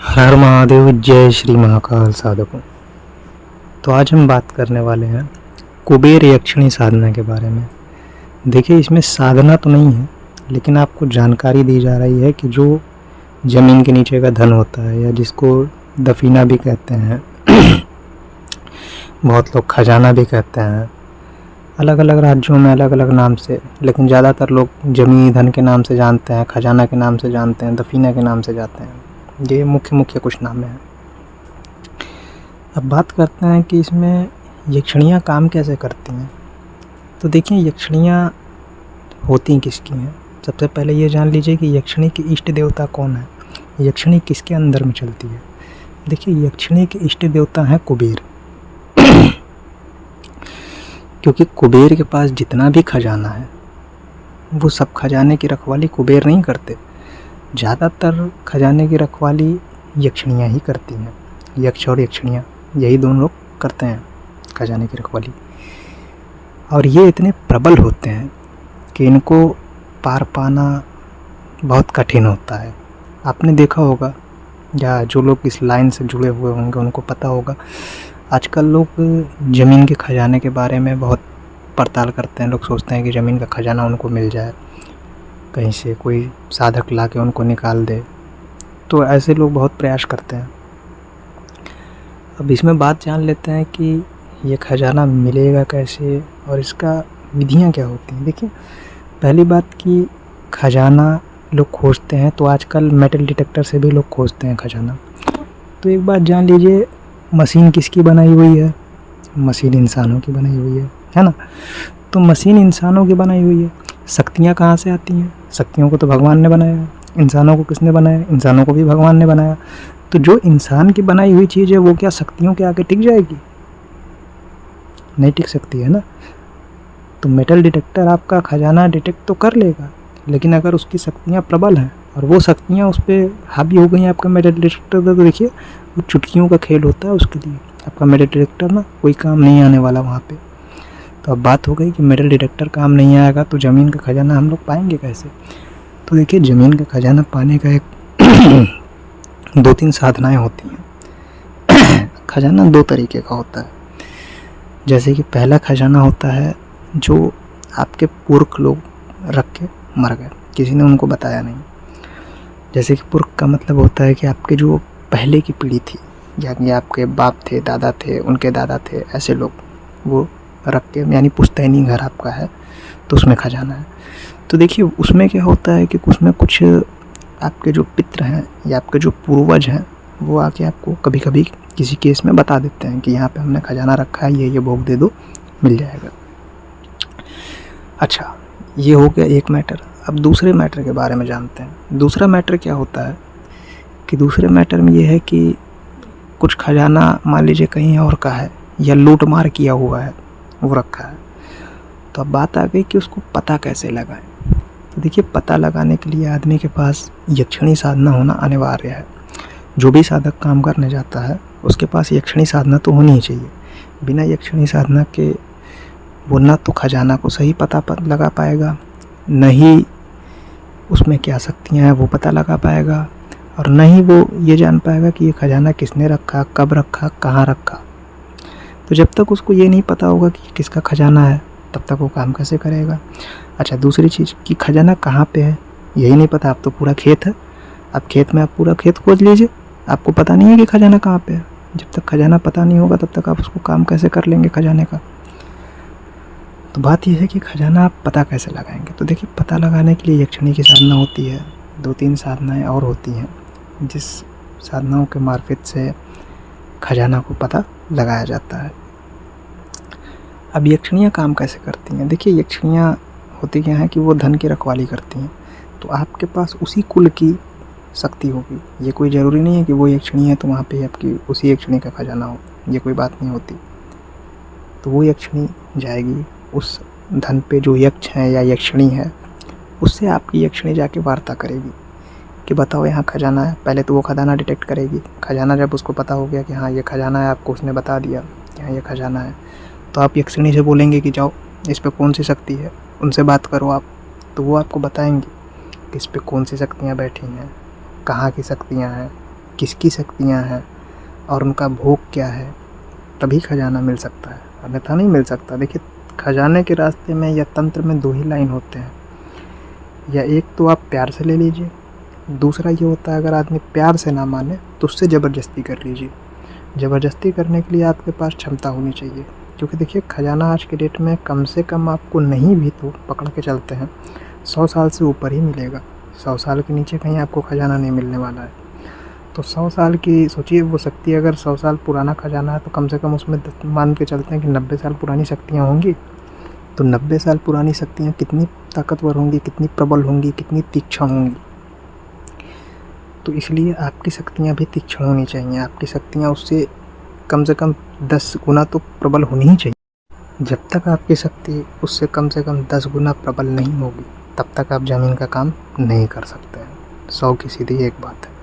हर हर महादेव, जय श्री महाकाल साधकों। तो आज हम बात करने वाले हैं कुबेर यक्षिणी साधना के बारे में। देखिए, इसमें साधना तो नहीं है, लेकिन आपको जानकारी दी जा रही है कि जो ज़मीन के नीचे का धन होता है, या जिसको दफीना भी कहते हैं बहुत लोग खजाना भी कहते हैं, अलग अलग राज्यों में अलग अलग नाम से, लेकिन ज़्यादातर लोग ज़मीनी धन के नाम से जानते हैं, खजाना के नाम से जानते हैं, दफीना के नाम से जानते हैं। ये मुख्य कुछ नाम हैं। अब बात करते हैं कि इसमें यक्षिणियाँ काम कैसे करती हैं। तो देखिए, यक्षिणियाँ होती किसकी हैं। सबसे पहले ये जान लीजिए कि यक्षिणी के इष्ट देवता कौन है, यक्षिणी किसके अंदर में चलती है। देखिए, यक्षिणी के इष्ट देवता हैं कुबेर। क्योंकि कुबेर के पास जितना भी खजाना है, वो सब खजाने की रखवाली कुबेर नहीं करते। ज़्यादातर खजाने की रखवाली यक्षिणियाँ ही करती हैं। यक्ष और यक्षिणियाँ, यही दोनों लोग करते हैं खजाने की रखवाली। और ये इतने प्रबल होते हैं कि इनको पार पाना बहुत कठिन होता है। आपने देखा होगा, या जो लोग इस लाइन से जुड़े हुए होंगे उनको पता होगा, आजकल लोग ज़मीन के खजाने के बारे में बहुत पड़ताल करते हैं। लोग सोचते हैं कि ज़मीन का खजाना उनको मिल जाए, कहीं से कोई साधक ला के उनको निकाल दे। तो ऐसे लोग बहुत प्रयास करते हैं। अब इसमें बात जान लेते हैं कि ये खजाना मिलेगा कैसे और इसका विधियां क्या होती हैं। देखिए, पहली बात कि खजाना लोग खोजते हैं तो आजकल मेटल डिटेक्टर से भी लोग खोजते हैं खजाना। तो एक बात जान लीजिए, मशीन किसकी बनाई हुई है? मशीन इंसानों की बनाई हुई है ना। तो मशीन इंसानों की बनाई हुई है। शक्तियाँ कहाँ से आती हैं? शक्तियों को तो भगवान ने बनाया। इंसानों को किसने बनाया? इंसानों को भी भगवान ने बनाया। तो जो इंसान की बनाई हुई चीज़ है वो क्या शक्तियों के आगे टिक जाएगी? नहीं टिक सकती है ना। तो मेटल डिटेक्टर आपका खजाना डिटेक्ट तो कर लेगा, लेकिन अगर उसकी शक्तियाँ प्रबल हैं और वो शक्तियाँ उस पर हावी हो गई आपका मेटल डिटेक्टर का, तो देखिए वो चुटकियों का खेल होता है। उसके लिए आपका मेटल डिटेक्टर ना कोई काम नहीं आने वाला वहाँ पे। तो अब बात हो गई कि मेटल डिटेक्टर काम नहीं आएगा तो ज़मीन का खजाना हम लोग पाएंगे कैसे। तो देखिए, ज़मीन का खजाना पाने का एक 2-3 साधनाएं होती हैं। खजाना 2 तरीके का होता है। जैसे कि पहला खजाना होता है जो आपके पुरख लोग रख के मर गए, किसी ने उनको बताया नहीं। जैसे कि पुरख का मतलब होता है कि आपके जो पहले की पीढ़ी थी, यानी आपके बाप थे, दादा थे, उनके दादा थे, ऐसे लोग वो रख के, यानी पुश्तैनी घर आपका है तो उसमें खजाना है। तो देखिए, उसमें क्या होता है कि उसमें कुछ आपके जो पितृ हैं या आपके जो पूर्वज हैं वो आके आपको कभी कभी किसी केस में बता देते हैं कि यहाँ पे हमने खजाना रखा है, ये भोग दे दो, मिल जाएगा। अच्छा, ये हो गया एक मैटर। अब दूसरे मैटर के बारे में जानते हैं। दूसरा मैटर क्या होता है कि दूसरे मैटर में ये है कि कुछ खजाना मान लीजिए कहीं और का है या लूट मार किया हुआ है, वो रखा है। तो अब बात आ गई कि उसको पता कैसे लगाएं। तो देखिए, पता लगाने के लिए आदमी के पास यक्षिणी साधना होना अनिवार्य है। जो भी साधक काम करने जाता है उसके पास यक्षिणी साधना तो होनी ही चाहिए। बिना यक्षिणी साधना के वो ना तो खजाना को सही पता लगा पाएगा, न ही उसमें क्या शक्तियाँ हैं वो पता लगा पाएगा, और न ही वो ये जान पाएगा कि ये खजाना किसने रखा, कब रखा, कहाँ रखा। तो जब तक उसको ये नहीं पता होगा कि किसका खजाना है, तब तक वो काम कैसे करेगा। अच्छा, दूसरी चीज़ कि खजाना कहाँ पे है यही नहीं पता। आप तो पूरा खेत है, आप खेत में आप पूरा खेत खोज लीजिए, आपको पता नहीं है कि खजाना कहाँ पे है। जब तक खजाना पता नहीं होगा तब तक आप उसको काम कैसे कर लेंगे खजाने का। तो बात यह है कि खजाना आप पता कैसे लगाएंगे। तो देखिए, पता लगाने के लिए यक्षिणी की साधना होती है। 2-3 साधनाएँ और होती हैं जिस साधनाओं के मार्फत से खजाना को पता लगाया जाता है। अब यक्षिणियाँ काम कैसे करती हैं। देखिए, यक्षिणियाँ होती क्या हैं कि वो धन की रखवाली करती हैं। तो आपके पास उसी कुल की शक्ति होगी। ये कोई ज़रूरी नहीं है कि वो यक्षिणी है तो वहाँ पे आपकी उसी यक्षिणी का खजाना हो, ये कोई बात नहीं होती। तो वो यक्षिणी जाएगी उस धन पे, जो यक्ष हैं या यक्षिणी है, उससे आपकी यक्षिणी जाके वार्ता करेगी कि बताओ यहाँ खजाना है। पहले तो वो खजाना डिटेक्ट करेगी। खजाना जब उसको पता हो गया कि हाँ ये खजाना है, आपको उसने बता दिया कि हाँ ये खजाना है, तो आप यक्षिणी से बोलेंगे कि जाओ इस पे कौन सी शक्ति है, उनसे बात करो आप। तो वो आपको बताएंगे कि इस पे कौन सी शक्तियाँ बैठी हैं, कहाँ की शक्तियाँ हैं, किसकी शक्तियाँ हैं और उनका भोग क्या है, तभी खजाना मिल सकता है, अन्यथा नहीं मिल सकता। देखिए, खजाने के रास्ते में या तंत्र में 2 ही लाइन होते हैं, या एक तो आप प्यार से ले लीजिए, दूसरा ये होता है अगर आदमी प्यार से ना माने तो उससे ज़बरदस्ती कर लीजिए। ज़बरदस्ती करने के लिए आपके पास क्षमता होनी चाहिए, क्योंकि देखिए खजाना आज के डेट में कम से कम आपको नहीं भी तो पकड़ के चलते हैं 100 साल से ऊपर ही मिलेगा। 100 साल के नीचे कहीं आपको खजाना नहीं मिलने वाला है। तो 100 साल की सोचिए, वो शक्ति अगर 100 साल पुराना खजाना है तो कम से कम उसमें मान के चलते हैं कि 90 साल पुरानी शक्तियाँ होंगी। तो 90 साल पुरानी शक्तियाँ कितनी ताकतवर होंगी, कितनी प्रबल होंगी, कितनी तीक्ष्ण होंगी। तो इसलिए आपकी शक्तियाँ भी तीक्ष्ण होनी चाहिए, आपकी शक्तियाँ उससे कम से कम 10 गुना तो प्रबल होनी ही चाहिए। जब तक आपकी शक्ति उससे कम से कम 10 गुना प्रबल नहीं होगी तब तक आप ज़मीन का काम नहीं कर सकते हैं। 100 की सीधी एक बात है।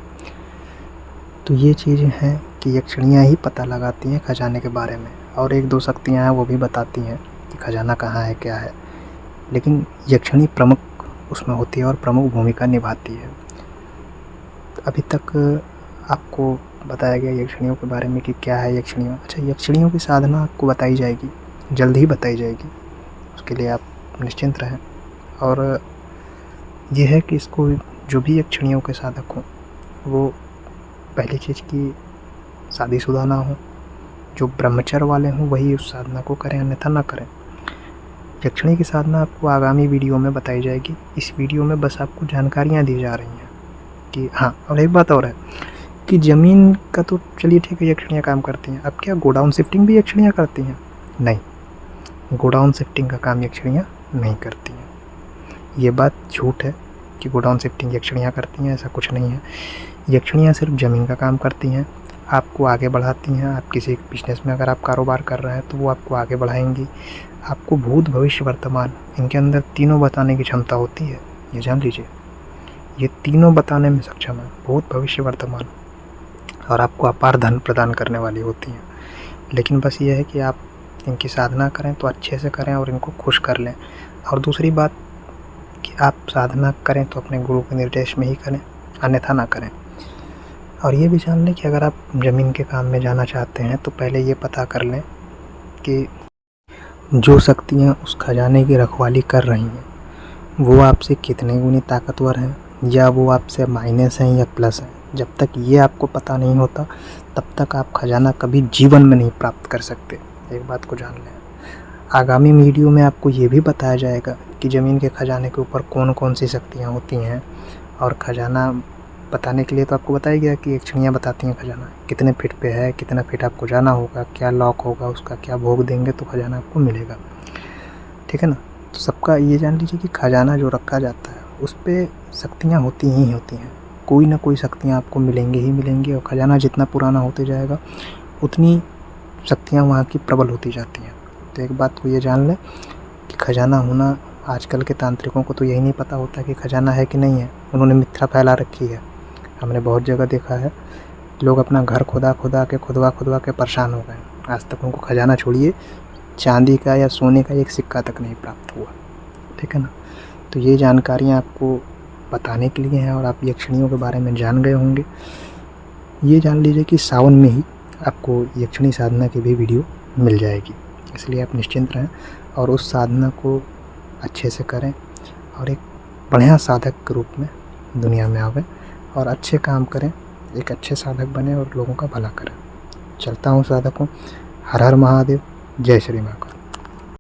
तो ये चीज़ें हैं कि यक्षिणियाँ ही पता लगाती हैं खजाने के बारे में, और 1-2 शक्तियाँ हैं वो भी बताती हैं कि खजाना कहाँ है, क्या है। लेकिन यक्षिणी प्रमुख उसमें होती है और प्रमुख भूमिका निभाती है। अभी तक आपको बताया गया यक्षिणियों के बारे में कि क्या है यक्षिणियों। अच्छा, यक्षिणियों की साधना आपको बताई जाएगी, जल्द ही बताई जाएगी, उसके लिए आप निश्चिंत रहें। और ये है कि इसको जो भी यक्षिणियों के साधक हों वो पहली चीज़ की शादीशुदा ना हो, जो ब्रह्मचर्य वाले हों वही उस साधना को करें, अन्यथा ना करें। यक्षिणी की साधना आपको आगामी वीडियो में बताई जाएगी। इस वीडियो में बस आपको जानकारियाँ दी जा रही हैं कि हाँ। और एक बात और है कि ज़मीन का तो चलिए ठीक है, यक्षिणियाँ काम करती हैं। अब क्या गोडाउन शिफ्टिंग भी यक्षिणियाँ करती हैं? नहीं, गोडाउन शिफ्टिंग का काम यक्षिणियाँ नहीं करती हैं। ये बात झूठ है कि गोडाउन शिफ्टिंग यक्षिणियाँ करती हैं, ऐसा कुछ नहीं है। यक्षिणियाँ सिर्फ ज़मीन का काम करती हैं, आपको आगे बढ़ाती हैं। आप किसी बिज़नेस में अगर आप कारोबार कर रहे हैं तो वो आपको आगे बढ़ाएंगी। आपको भूत, भविष्य, वर्तमान, इनके अंदर तीनों बताने की क्षमता होती है, ये जान लीजिए। ये तीनों बताने में सक्षम है, भूत, भविष्य, वर्तमान, और आपको अपार धन प्रदान करने वाली होती हैं। लेकिन बस ये है कि आप इनकी साधना करें तो अच्छे से करें और इनको खुश कर लें। और दूसरी बात कि आप साधना करें तो अपने गुरु के निर्देश में ही करें, अन्यथा ना करें। और ये भी जान लें कि अगर आप ज़मीन के काम में जाना चाहते हैं तो पहले ये पता कर लें कि जो शक्तियाँ उस खजाने की रखवाली कर रही हैं वो आपसे कितने गुनी ताकतवर हैं, या वो आपसे माइनस हैं या प्लस हैं। जब तक ये आपको पता नहीं होता तब तक आप खजाना कभी जीवन में नहीं प्राप्त कर सकते। एक बात को जान लें। आगामी वीडियो में आपको ये भी बताया जाएगा कि ज़मीन के खजाने के ऊपर कौन कौन सी शक्तियाँ होती हैं। और खजाना बताने के लिए तो आपको बताया गया कि यक्षिणियाँ बताती हैं खजाना कितने फीट पे है, कितना फीट आपको जाना होगा, क्या लॉक होगा, उसका क्या भोग देंगे तो खजाना आपको मिलेगा। ठीक है ना। तो सबका ये जान लीजिए कि खजाना जो रखा जाता है उस पर शक्तियाँ होती ही होती हैं, कोई ना कोई शक्तियाँ आपको मिलेंगी ही मिलेंगी। और खजाना जितना पुराना होते जाएगा उतनी शक्तियाँ वहाँ की प्रबल होती जाती हैं। तो एक बात को ये जान लें कि खजाना होना, आजकल के तांत्रिकों को तो यही नहीं पता होता कि खजाना है कि नहीं है। उन्होंने मिथ्या फैला रखी है। हमने बहुत जगह देखा है, लोग अपना घर खुदवा खुदवा के परेशान हो गए। आज तक उनको खजाना छोड़िए, चांदी का या सोने का एक सिक्का तक नहीं प्राप्त हुआ। ठीक है ना। तो ये जानकारियाँ आपको बताने के लिए हैं और आप यक्षिणियों के बारे में जान गए होंगे। ये जान लीजिए कि सावन में ही आपको यक्षिणी साधना की भी वीडियो मिल जाएगी, इसलिए आप निश्चिंत रहें और उस साधना को अच्छे से करें और एक बढ़िया साधक के रूप में दुनिया में आवें और अच्छे काम करें, एक अच्छे साधक बने और लोगों का भला करें। चलता हूँ साधकों। हर हर महादेव, जय श्री महाकाल।